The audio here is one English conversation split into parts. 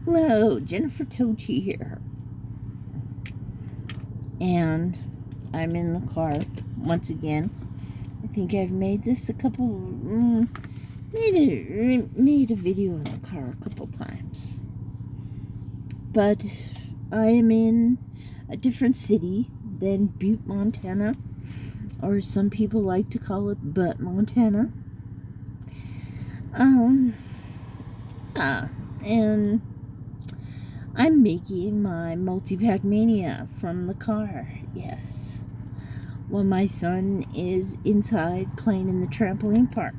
Hello, Jennifer Tochi here. And I'm in the car once again. I think I've made this made a video in the car a couple times. But I am in a different city than Butte, Montana, or some people like to call it Butte, Montana. And I'm making my multi-pack Mania from the car, yes. While my son is inside playing in the trampoline park.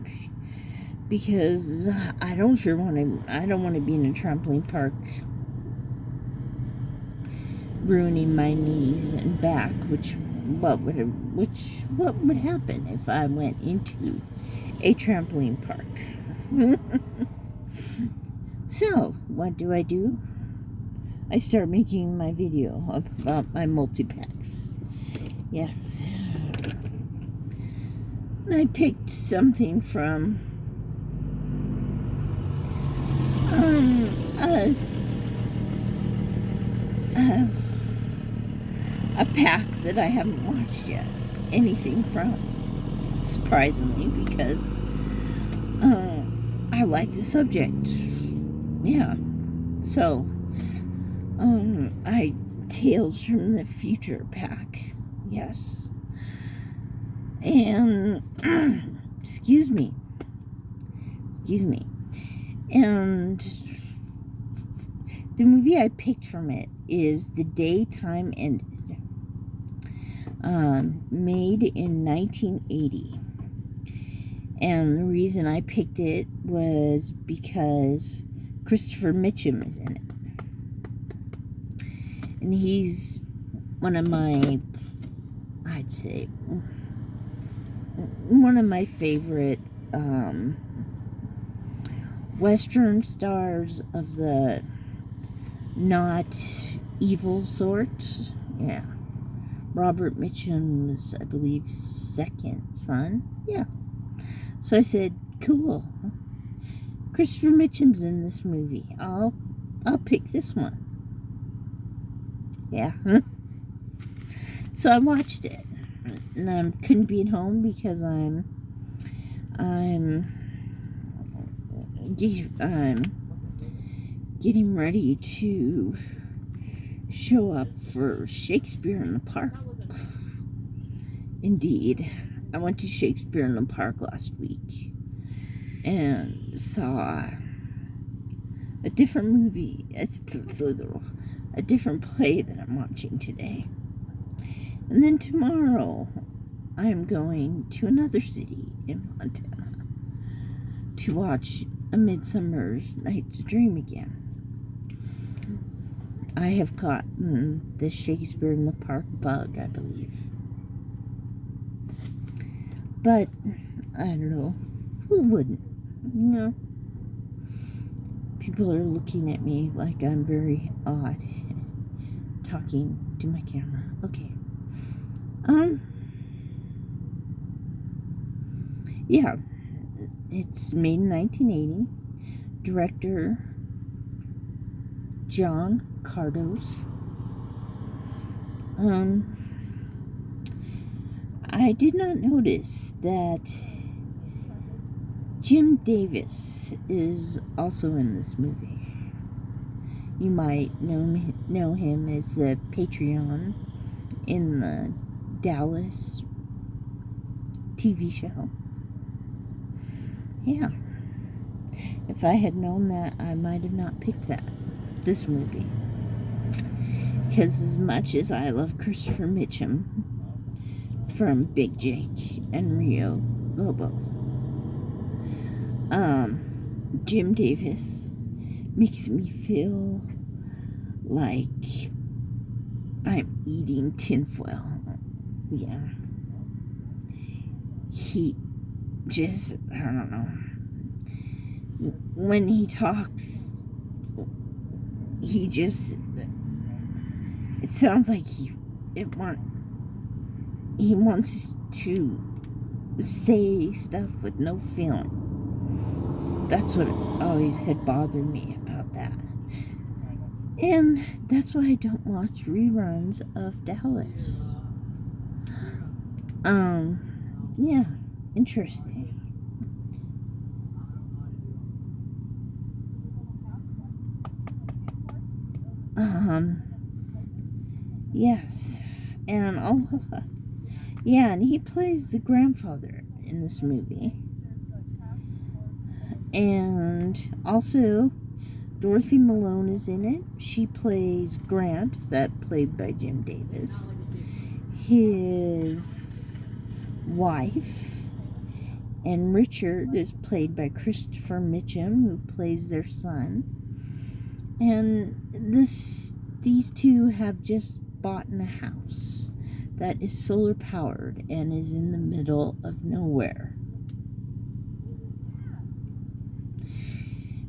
Because I don't want to be in a trampoline park ruining my knees and back, what would happen if I went into a trampoline park? So, what do? I start making my video about my multi-packs. Yes. And I picked something from a pack that I haven't watched yet anything from, surprisingly, because I like the subject. Yeah. So Tales from the Future pack. Yes. And excuse me. And the movie I picked from it is The Day Time Ended. Made in 1980. And the reason I picked it was because Christopher Mitchum is in it. And he's one of my, I'd say, one of my favorite Western stars of the not evil sort. Yeah. Robert Mitchum's, I believe, second son. Yeah. So I said, cool. Christopher Mitchum's in this movie. I'll pick this one. Yeah. So I watched it. And I couldn't be at home because I'm getting ready to show up for Shakespeare in the Park. Indeed. I went to Shakespeare in the Park last week and saw a different movie, a different play that I'm watching today. And then tomorrow, I'm going to another city in Montana to watch A Midsummer's Night's Dream again. I have gotten the Shakespeare in the Park bug, I believe. But, I don't know, who wouldn't? You know, people are looking at me like I'm very odd talking to my camera. Okay. Yeah, it's made in 1980. Director John Cardos. I did not notice that Jim Davis is also in this movie. You might know him as the Patreon in the Dallas TV show. Yeah. If I had known that, I might have not picked this movie. Because as much as I love Christopher Mitchum from Big Jake and Rio Lobos, Jim Davis makes me feel like I'm eating tinfoil. Yeah. He just, I don't know. When he talks, it sounds like he wants to say stuff with no feeling. That's what always had bothered me about that. And that's why I don't watch reruns of Dallas. Yeah, interesting. Yes. And yeah, and he plays the grandfather in this movie. And also, Dorothy Malone is in it. She plays Grant, that played by Jim Davis, his wife. And Richard is played by Christopher Mitchum, who plays their son. And these two have just bought a house that is solar powered and is in the middle of nowhere.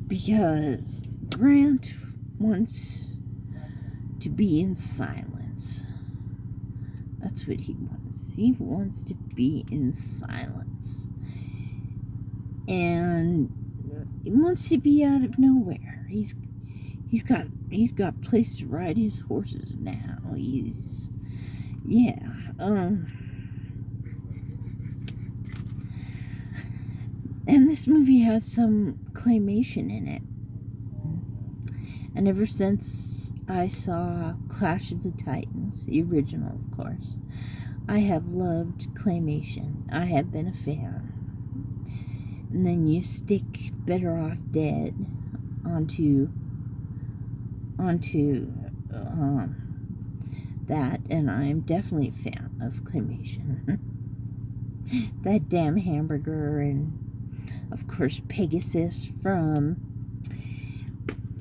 Because Grant wants to be in silence. That's what he wants. He wants to be in silence. And he wants to be out of nowhere. He's got place to ride his horses now. And this movie has some claymation in it. And ever since I saw Clash of the Titans, the original, of course, I have loved claymation. I have been a fan. And then you stick Better Off Dead onto that, and I'm definitely a fan of claymation. That damn hamburger, and of course Pegasus from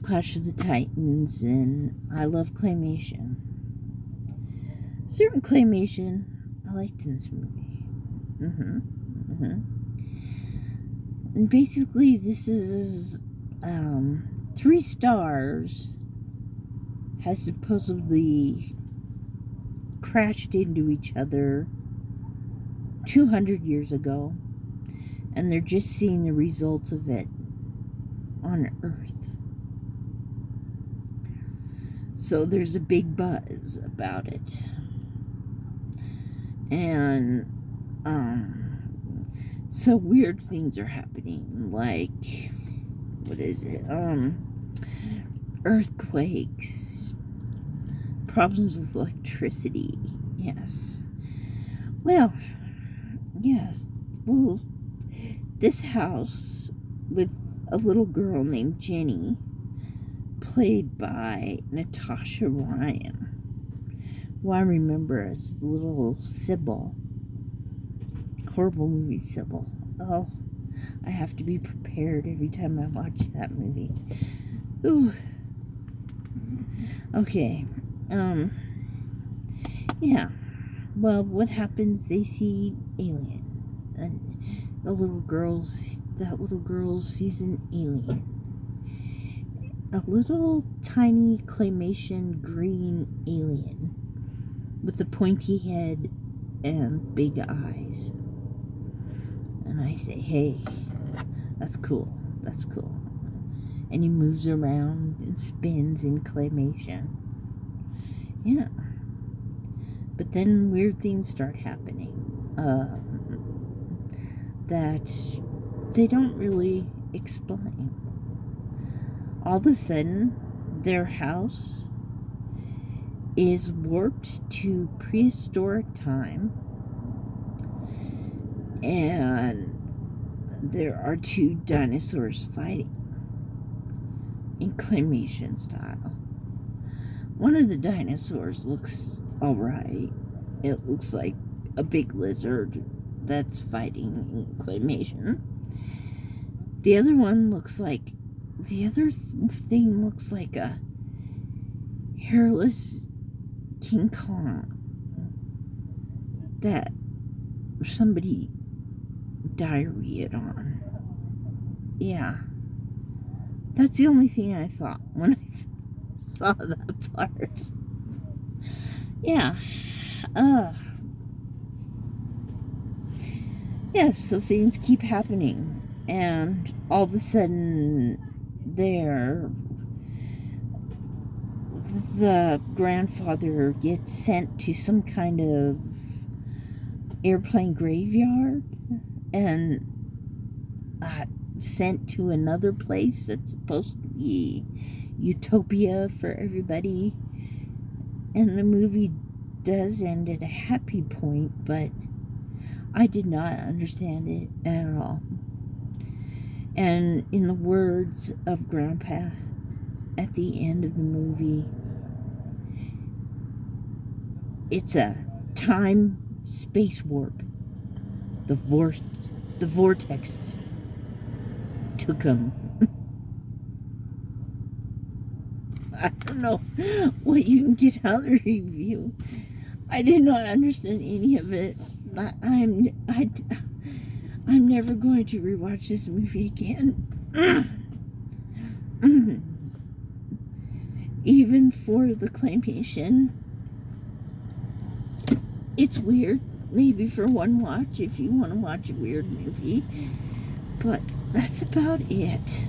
Clash of the Titans, and I love claymation. Certain claymation I liked in this movie. And basically this is 3 stars has supposedly crashed into each other 200 years ago, and they're just seeing the results of it on Earth. So there's a big buzz about it. And so weird things are happening, like, what is it? Earthquakes, problems with electricity. Yes. Well, yes. Well, this house with a little girl named Jenny, played by Natasha Ryan, who I remember as little Sybil. Horrible movie, Sybil. Oh, I have to be prepared every time I watch that movie. Ooh. Okay. Yeah. Well, what happens? They see alien, and that little girl sees an alien. A little tiny claymation green alien with a pointy head and big eyes. And I say, hey, that's cool. That's cool. And he moves around and spins in claymation. Yeah. But then weird things start happening that they don't really explain. All of a sudden, their house is warped to prehistoric time, and there are 2 dinosaurs fighting in claymation style. One of the dinosaurs looks alright. It looks like a big lizard that's fighting in claymation. The other thing looks like a hairless King Kong that somebody diarrheaed on. Yeah. That's the only thing I thought when I saw that part. Yeah. Yes, so things keep happening, and all of a sudden the grandfather gets sent to some kind of airplane graveyard and sent to another place that's supposed to be utopia for everybody. And the movie does end at a happy point, but I did not understand it at all. And in the words of Grandpa at the end of the movie, it's a time-space warp. The vortex took him. I don't know what you can get out of the review. I did not understand any of it. I'm never going to rewatch this movie again. Even for the claymation, it's weird. Maybe for one watch if you want to watch a weird movie. But that's about it.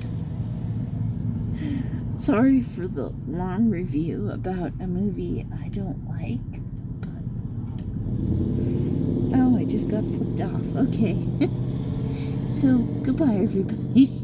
Sorry for the long review about a movie I don't like. But oh, I just got flipped off. Okay. So, goodbye, everybody.